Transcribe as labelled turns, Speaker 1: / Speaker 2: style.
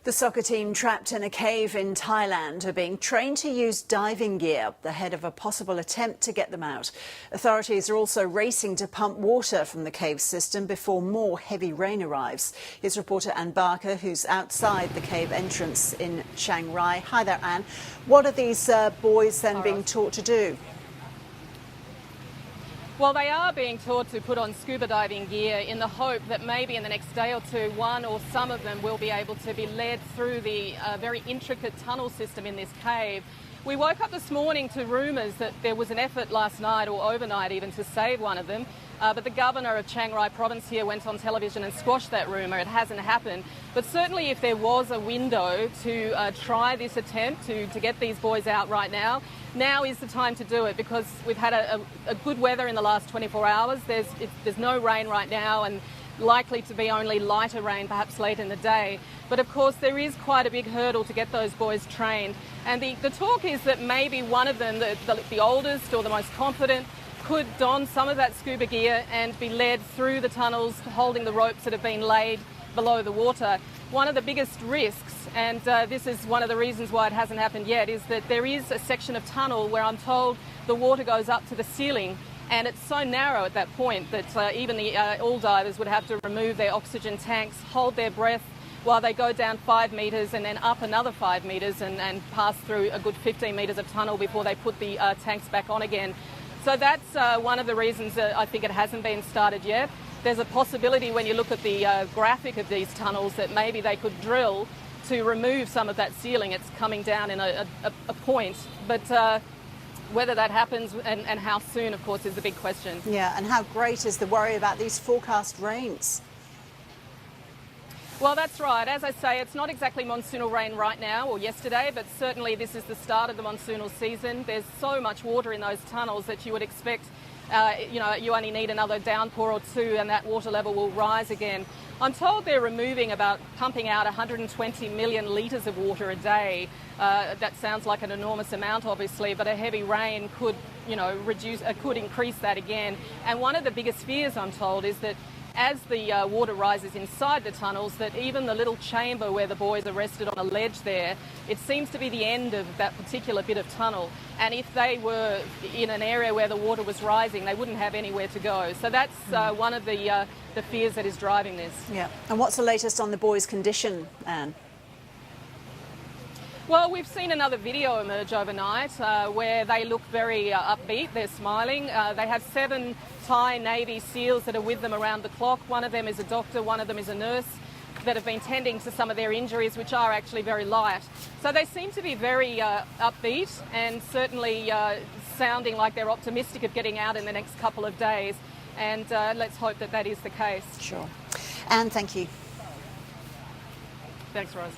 Speaker 1: The soccer team trapped in a cave in Thailand are being trained to use diving gear ahead of a possible attempt to get them out. Authorities are also racing to pump water from the cave system before more heavy rain arrives. Here's reporter Anne Barker, who's outside the cave entrance in Chiang Rai. Hi there, Anne. What are these boys then being taught to do?
Speaker 2: Well, they are being taught to put on scuba diving gear in the hope that maybe in the next day or two, one or some of them will be able to be led through the very intricate tunnel system in this cave. We woke up this morning to rumours that there was an effort last night or overnight even to save one of them. But the governor of Chiang Rai province here went on television and squashed that rumour. It hasn't happened. But certainly if there was a window to try this attempt to get these boys out right now, now is the time to do it, because we've had a good weather in the last 24 hours. There's no rain right now and likely to be only lighter rain perhaps late in the day. But of course there is quite a big hurdle to get those boys trained. And the talk is that maybe one of them, the oldest or the most confident, could don some of that scuba gear and be led through the tunnels holding the ropes that have been laid below the water. One of the biggest risks, and this is one of the reasons why it hasn't happened yet, is that there is a section of tunnel where I'm told the water goes up to the ceiling, and it's so narrow at that point that even the all divers would have to remove their oxygen tanks, hold their breath while they go down 5 metres and then up another 5 metres and pass through a good 15 metres of tunnel before they put the tanks back on again. So that's one of the reasons that I think it hasn't been started yet. There's a possibility when you look at the graphic of these tunnels that maybe they could drill to remove some of that ceiling. It's coming down in a point, but whether that happens and how soon, of course, is the big question.
Speaker 1: Yeah, and how great is the worry about these forecast rains?
Speaker 2: Well, that's right. As I say, it's not exactly monsoonal rain right now or yesterday, but certainly this is the start of the monsoonal season. There's so much water in those tunnels that you would expect, you only need another downpour or two and that water level will rise again. I'm told they're pumping out 120 million litres of water a day. That sounds like an enormous amount, obviously, but a heavy rain could, could increase that again. And one of the biggest fears, I'm told, is that as the water rises inside the tunnels, that even the little chamber where the boys are rested on a ledge there, it seems to be the end of that particular bit of tunnel. And if they were in an area where the water was rising, they wouldn't have anywhere to go. So that's one of the fears that is driving this.
Speaker 1: Yeah. And what's the latest on the boys' condition, Anne?
Speaker 2: Well, we've seen another video emerge overnight where they look very upbeat. They're smiling. They have 7 Thai Navy SEALs that are with them around the clock. One of them is a doctor, one of them is a nurse that have been tending to some of their injuries, which are actually very light. So they seem to be very upbeat and certainly sounding like they're optimistic of getting out in the next couple of days. And let's hope that that is the case.
Speaker 1: Sure. Anne, thank you.
Speaker 2: Thanks, Rose.